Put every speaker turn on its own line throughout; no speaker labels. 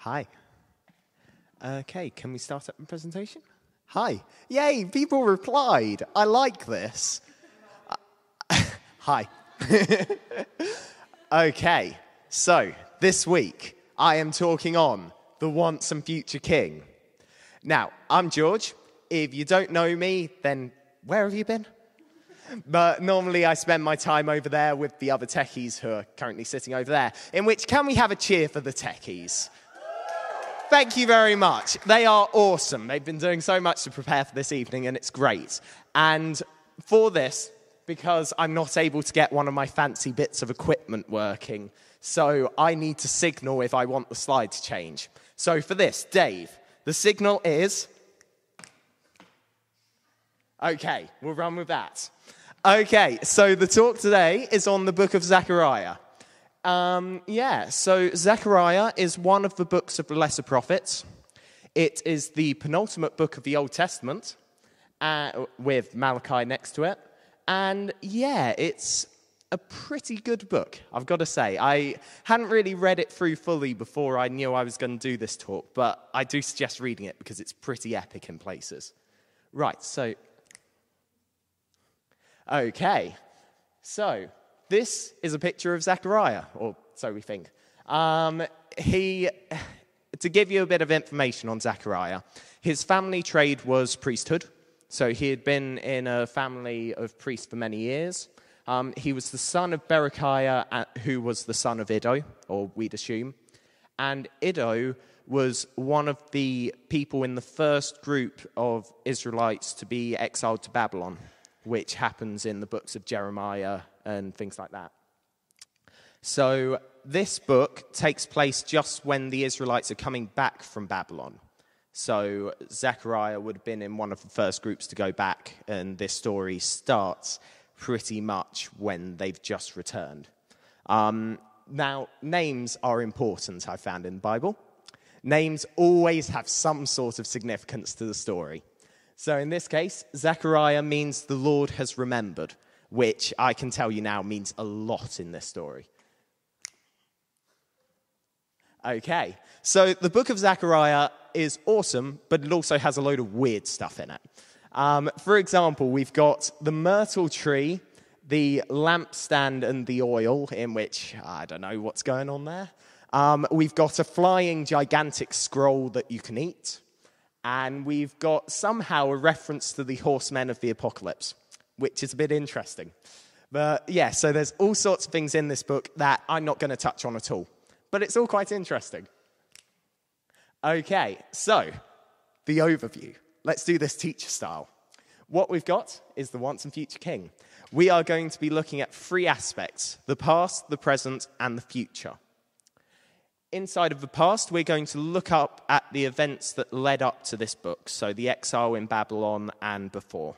Hi. Okay, can we start up the presentation? Hi. Yay, people replied. I like this. Hi. Okay, so this week I am talking on the once and future king. Now, I'm George. If you don't know me, then where have you been? But normally I spend my time over there with the other techies who are currently sitting over there, in which can we have a cheer for the techies? Thank you very much. They are awesome. They've been doing so much to prepare for this evening, and it's great. And for this, because I'm not able to get one of my fancy bits of equipment working, so I need to signal if I want the slide to change. So for this, Dave, the signal is... Okay, we'll run with that. Okay, so the talk today is on the book of Zechariah. So Zechariah is one of the books of the Lesser Prophets. It is the penultimate book of the Old Testament, with Malachi next to it. And yeah, it's a pretty good book, I've got to say. I hadn't really read it through fully before I knew I was going to do this talk, but I do suggest reading it because it's pretty epic in places. Right, so... Okay, so this is a picture of Zechariah, or so we think. To give you a bit of information on Zechariah, his family trade was priesthood, so he had been in a family of priests for many years. He was the son of Berechiah, who was the son of Iddo, or we'd assume, and Iddo was one of the people in the first group of Israelites to be exiled to Babylon, which happens in the books of Jeremiah and things like that. So this book takes place just when the Israelites are coming back from Babylon. So Zechariah would have been in one of the first groups to go back, and this story starts pretty much when they've just returned. Now, names are important, I found in the Bible. Names always have some sort of significance to the story. So in this case, Zechariah means the Lord has remembered, which I can tell you now means a lot in this story. Okay, so the book of Zechariah is awesome, but it also has a load of weird stuff in it. For example, we've got the myrtle tree, the lampstand and the oil, in which I don't know what's going on there. We've got a flying gigantic scroll that you can eat. And we've got somehow a reference to the horsemen of the apocalypse, which is a bit interesting. But yeah, so there's all sorts of things in this book that I'm not going to touch on at all. But it's all quite interesting. Okay, so the overview. Let's do this teacher style. What we've got is the once and future king. We are going to be looking at three aspects: the past, the present, and the future. Inside of the past, we're going to look up at the events that led up to this book, so the exile in Babylon and before.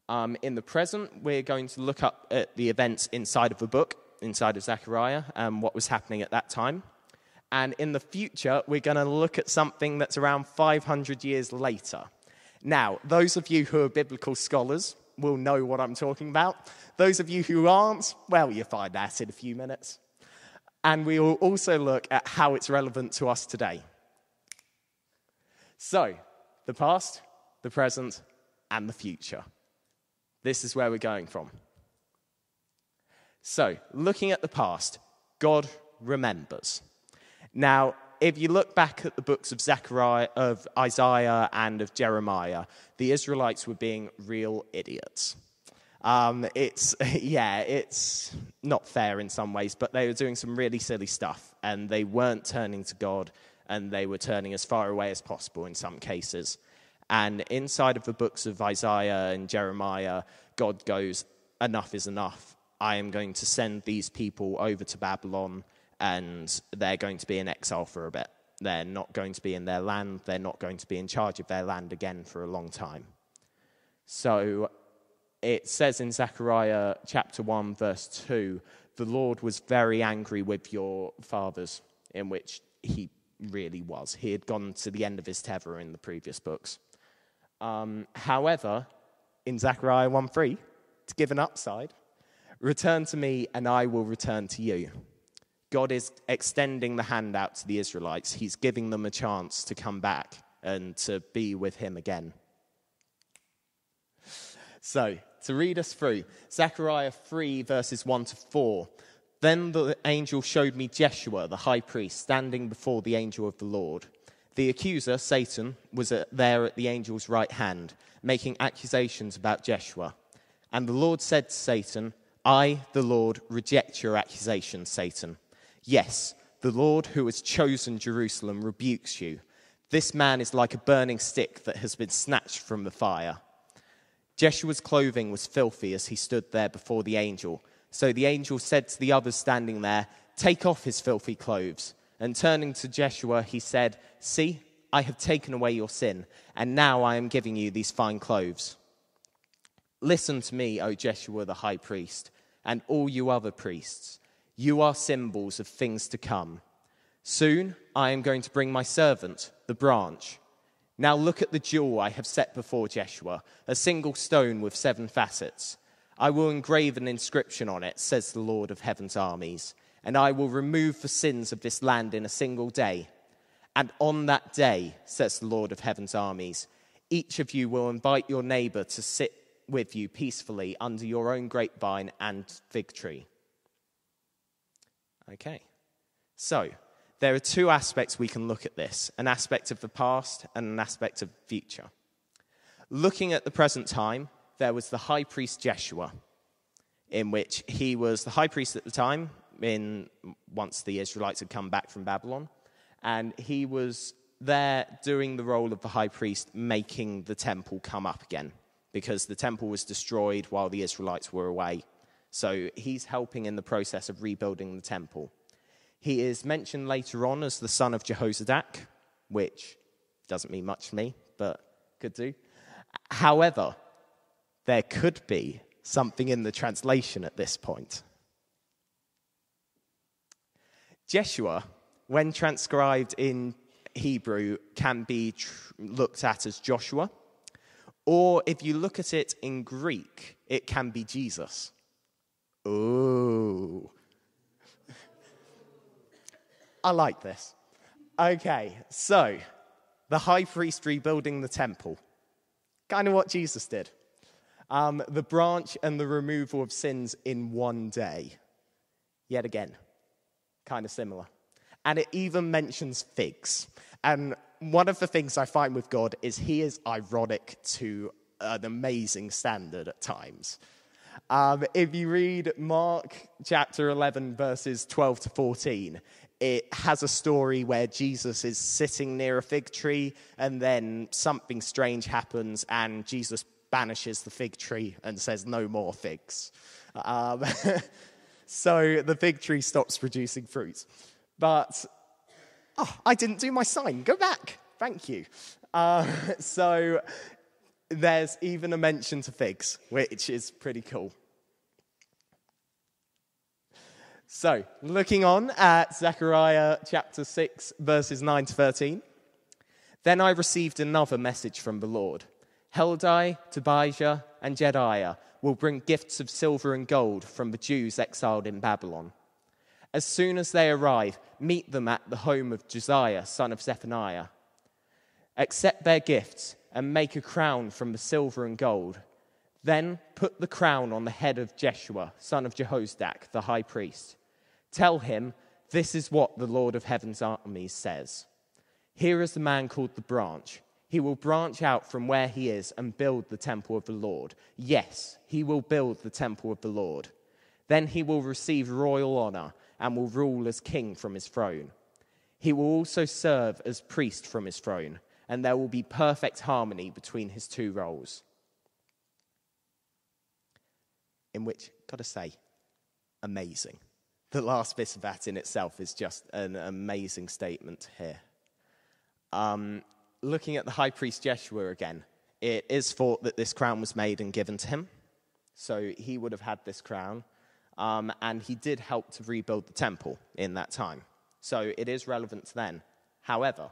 In the present, we're going to look up at the events inside of the book, inside of Zechariah, and what was happening at that time. And in the future, we're going to look at something that's around 500 years later. Now, those of you who are biblical scholars will know what I'm talking about. Those of you who aren't, well, you'll find that in a few minutes. And we will also look at how it's relevant to us today. So, the past, the present, and the future. This is where we're going from. So, looking at the past, God remembers. Now, if you look back at the books of Zechariah, of Isaiah, and of Jeremiah, the Israelites were being real idiots. It's not fair in some ways, but they were doing some really silly stuff, and they weren't turning to God, and they were turning as far away as possible in some cases. And inside of the books of Isaiah and Jeremiah, God goes, enough is enough. I am going to send these people over to Babylon, and they're going to be in exile for a bit. They're not going to be in their land. They're not going to be in charge of their land again for a long time. So it says in Zechariah chapter 1, verse 2, the Lord was very angry with your fathers, in which he really was. He had gone to the end of his tether in the previous books. However, in Zechariah 1:3, to give an upside, return to me and I will return to you. God is extending the hand out to the Israelites. He's giving them a chance to come back and to be with him again. So, to read us through, Zechariah 3, verses 1 to 4. Then the angel showed me Jeshua, the high priest, standing before the angel of the Lord. The accuser, Satan, was there at the angel's right hand, making accusations about Jeshua. And the Lord said to Satan, I, the Lord, reject your accusations, Satan. Yes, the Lord who has chosen Jerusalem rebukes you. This man is like a burning stick that has been snatched from the fire. Jeshua's clothing was filthy as he stood there before the angel. So the angel said to the others standing there, take off his filthy clothes. And turning to Jeshua, he said, see, I have taken away your sin, and now I am giving you these fine clothes. Listen to me, O Jeshua the high priest, and all you other priests. You are symbols of things to come. Soon I am going to bring my servant, the branch. Now look at the jewel I have set before Jeshua, a single stone with 7 facets. I will engrave an inscription on it, says the Lord of heaven's armies, and I will remove the sins of this land in a single day. And on that day, says the Lord of heaven's armies, each of you will invite your neighbor to sit with you peacefully under your own grapevine and fig tree. Okay, so there are 2 aspects we can look at this, an aspect of the past and an aspect of the future. Looking at the present time, there was the high priest Jeshua, in which he was the high priest at the time, once the Israelites had come back from Babylon, and he was there doing the role of the high priest, making the temple come up again, because the temple was destroyed while the Israelites were away. So he's helping in the process of rebuilding the temple. He is mentioned later on as the son of Jehozadak, which doesn't mean much to me, but could do. However, there could be something in the translation at this point. Jeshua, when transcribed in Hebrew, can be looked at as Joshua, or if you look at it in Greek, it can be Jesus. Ooh. I like this. Okay, so the high priest rebuilding the temple. Kind of what Jesus did. The branch and the removal of sins in one day. Yet again, kind of similar. And it even mentions figs. And one of the things I find with God is he is ironic to an amazing standard at times. If you read Mark chapter 11, verses 12 to 14, it has a story where Jesus is sitting near a fig tree, and then something strange happens, and Jesus banishes the fig tree and says, no more figs. So the fig tree stops producing fruit. But, I didn't do my sign. Go back. Thank you. So there's even a mention to figs, which is pretty cool. So, looking on at Zechariah chapter 6, verses 9 to 13. Then I received another message from the Lord. Heldai, Tobijah, and Jediah will bring gifts of silver and gold from the Jews exiled in Babylon. As soon as they arrive, meet them at the home of Josiah, son of Zephaniah. Accept their gifts and make a crown from the silver and gold. Then put the crown on the head of Jeshua, son of Jehozadak, the high priest. Tell him, this is what the Lord of heaven's armies says. Here is the man called the branch. He will branch out from where he is and build the temple of the Lord. Yes, he will build the temple of the Lord. Then he will receive royal honor and will rule as king from his throne. He will also serve as priest from his throne, and there will be perfect harmony between his 2 roles. In which, gotta say, amazing. The last bit of that in itself is just an amazing statement here. Looking at the high priest Jeshua again, it is thought that this crown was made and given to him. So he would have had this crown. And he did help to rebuild the temple in that time. So it is relevant to then. However,